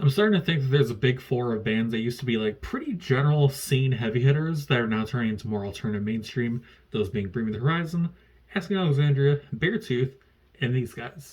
I'm starting to think that there's a big four of bands that used to be like pretty general scene heavy hitters that are now turning into more alternative mainstream, those being Bring Me the Horizon, Asking Alexandria, Beartooth, and these guys.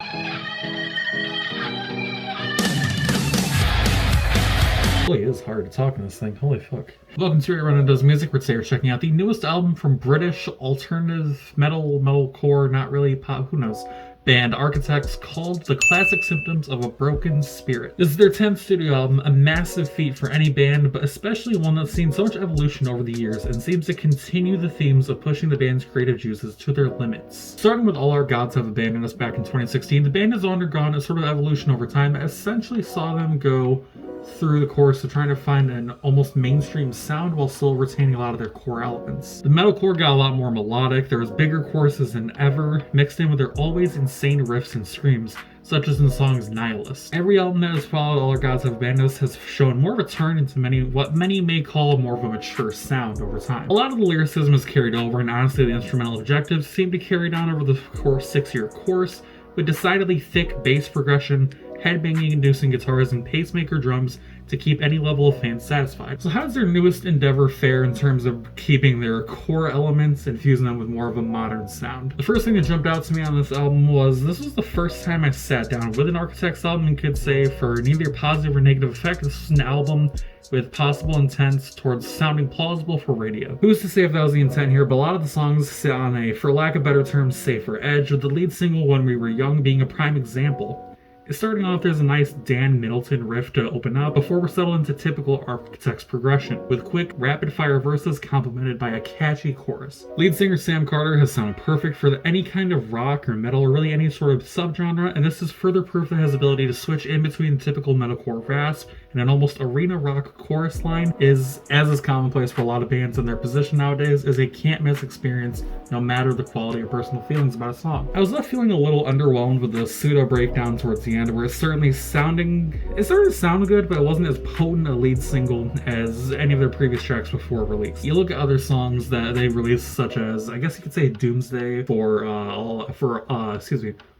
Boy, it is hard to talk in this thing. Holy fuck. Welcome to Run Does Music. We're today checking out the newest album from British alternative metalcore, not really pop, who knows, band Architects, called The Classic Symptoms of a Broken Spirit. This is their 10th studio album, a massive feat for any band, but especially one that's seen so much evolution over the years and seems to continue the themes of pushing the band's creative juices to their limits. Starting with All Our Gods Have Abandoned Us back in 2016, the band has undergone a sort of evolution over time that essentially saw them go through the course of trying to find an almost mainstream sound while still retaining a lot of their core elements. The metalcore got a lot more melodic, there was bigger choruses than ever, mixed in with their always insane riffs and screams, such as in the songs Nihilist. Every album that has followed All Our Gods Have Abandoned Us has shown more of a turn into what many may call more of a mature sound over time. A lot of the lyricism is carried over, and honestly the instrumental objectives seem to carry down over the 6-year course, with decidedly thick bass progression, headbanging inducing guitars, and pacemaker drums to keep any level of fans satisfied. So how does their newest endeavor fare in terms of keeping their core elements and fusing them with more of a modern sound? The first thing that jumped out to me on this album was this was the first time I sat down with an Architects album and could say for neither positive or negative effect, this was an album with possible intent towards sounding plausible for radio. Who's to say if that was the intent here, but a lot of the songs sit on a, for lack of better terms, safer edge, with the lead single When We Were Young being a prime example. Starting off, there's a nice Dan Middleton riff to open up before we're settled into typical Architects progression, with quick, rapid-fire verses complemented by a catchy chorus. Lead singer Sam Carter has sounded perfect for any kind of rock or metal, or really any sort of subgenre, and this is further proof that his ability to switch in between the typical metalcore rasp and an almost arena rock chorus line is, as is commonplace for a lot of bands in their position nowadays, is a can't-miss experience no matter the quality or personal feelings about a song. I was left feeling a little underwhelmed with the pseudo breakdown towards the end, where it started to sound good, but it wasn't as potent a lead single as any of their previous tracks before release. You look at other songs that they released, such as, I guess you could say Doomsday for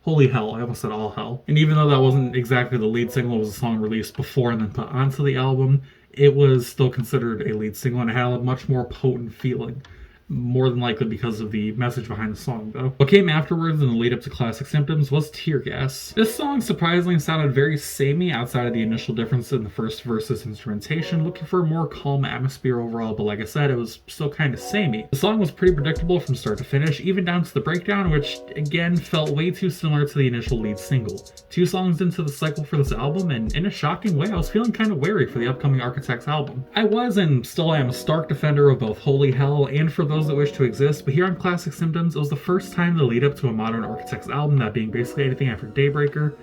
Holy Hell. I almost said All Hell. And even though that wasn't exactly the lead single, it was a song released before and then put onto the album, it was still considered a lead single and it had a much more potent feeling. More than likely because of the message behind the song, though. What came afterwards in the lead up to Classic Symptoms was Tear Gas. This song surprisingly sounded very samey outside of the initial difference in the first verse's instrumentation, looking for a more calm atmosphere overall, but like I said, it was still kind of samey. The song was pretty predictable from start to finish, even down to the breakdown, which again felt way too similar to the initial lead single. 2 songs into the cycle for this album, and in a shocking way, I was feeling kind of wary for the upcoming Architects album. I was and still am a stark defender of both Holy Hell and For Those That Wish to Exist, but here on Classic Symptoms, it was the first time in the lead up to a modern Architects album, that being basically anything after Daybreaker,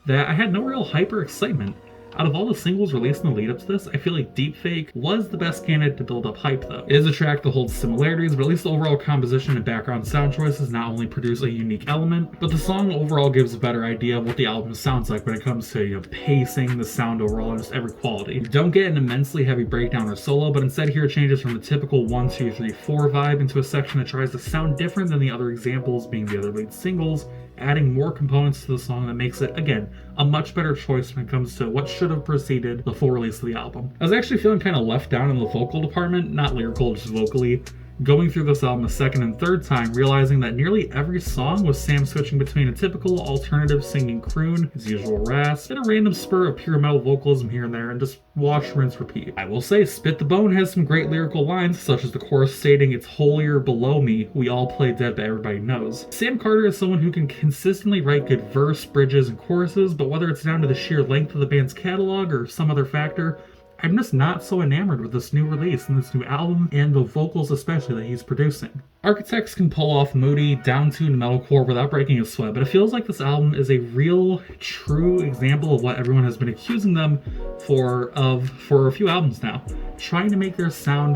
that I had no real hyper excitement. Out of all the singles released in the lead up to this, I feel like Deepfake was the best candidate to build up hype though. It is a track that holds similarities, but at least the overall composition and background sound choices not only produce a unique element, but the song overall gives a better idea of what the album sounds like when it comes to, pacing, the sound overall, and just every quality. You don't get an immensely heavy breakdown or solo, but instead here it changes from the typical 1, 2, 3, 4 vibe into a section that tries to sound different than the other examples, being the other lead singles, adding more components to the song that makes it, again, a much better choice when it comes to what should have preceded the full release of the album. I was actually feeling kind of left down in the vocal department, not lyrical, just vocally, going through this album a second and third time, realizing that nearly every song was Sam switching between a typical alternative singing croon, his usual rasp, and a random spur of pure metal vocalism here and there, and just wash, rinse, repeat. I will say, Spit the Bone has some great lyrical lines, such as the chorus stating, "It's holier below me, we all play dead but everybody knows." Sam Carter is someone who can consistently write good verse, bridges, and choruses, but whether it's down to the sheer length of the band's catalog or some other factor, I'm just not so enamored with this new release and this new album, and the vocals especially that he's producing. Architects can pull off moody, down-tuned metalcore without breaking a sweat, but it feels like this album is a real, true example of what everyone has been accusing them for a few albums now. Trying to make their sound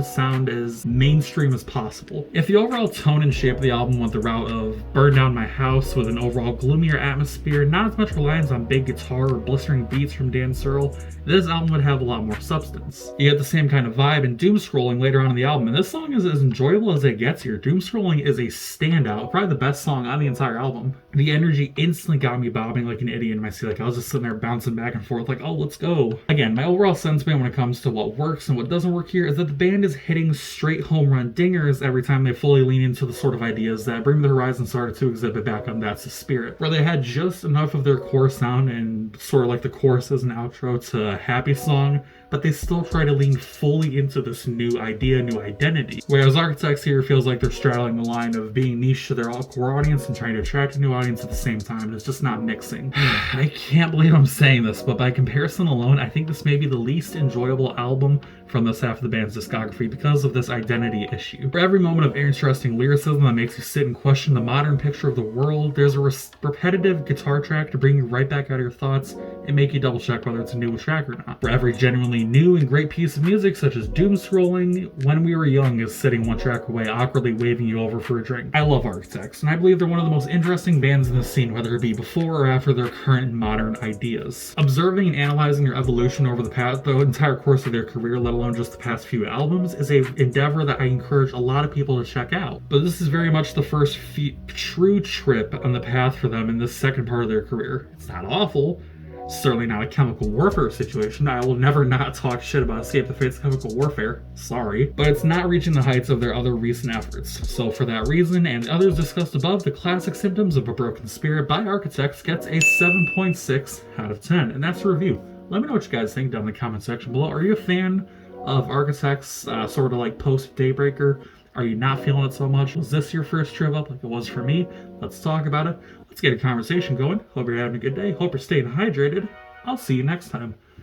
as mainstream as possible. If the overall tone and shape of the album went the route of Burn Down My House with an overall gloomier atmosphere, not as much reliance on big guitar or blistering beats from Dan Searle, this album would have a lot more substance. You get the same kind of vibe and doom scrolling later on in the album, and this song is as enjoyable as it gets here. Doomscrolling is a standout, probably the best song on the entire album. The energy instantly got me bobbing like an idiot in my seat. Like I was just sitting there bouncing back and forth like, oh, let's go. Again, my overall sentiment when it comes to what works and what doesn't work here is that the band is hitting straight home run dingers every time they fully lean into the sort of ideas that Bring Me the Horizon started to exhibit back on That's the Spirit, where they had just enough of their core sound and sort of like the choruses and outro to a happy song, but they still try to lean fully into this new idea, new identity. Whereas Architects here feels like they're straddling the line of being niche to their core audience and trying to attract a new audience at the same time, and it's just not mixing. I can't believe I'm saying this, but by comparison alone, I think this may be the least enjoyable album from this half of the band's discography because of this identity issue. For every moment of interesting lyricism that makes you sit and question the modern picture of the world, there's a repetitive guitar track to bring you right back out of your thoughts and make you double check whether it's a new track or not. For every genuinely new and great piece of music, such as Doomscrolling, When We Were Young is sitting one track away, awkwardly waving you over for a drink. I love Architects, and I believe they're one of the most interesting bands in the scene, whether it be before or after their current modern ideas. Observing and analyzing their evolution over the entire course of their career, let alone just the past few albums, is a endeavor that I encourage a lot of people to check out. But this is very much the first true trip on the path for them in this second part of their career. It's not awful. Certainly not a chemical warfare situation. I will never not talk shit about Escape the Fate's chemical warfare. Sorry. But it's not reaching the heights of their other recent efforts. So for that reason, and others discussed above, the classic Symptoms of a Broken Spirit by Architects gets a 7.6 out of 10. And that's the review. Let me know what you guys think down in the comment section below. Are you a fan of Architects, sort of like post Daybreaker? Are you not feeling it so much? Was this your first trip up like it was for me? Let's talk about it. Let's get a conversation going. Hope you're having a good day. Hope you're staying hydrated. I'll see you next time.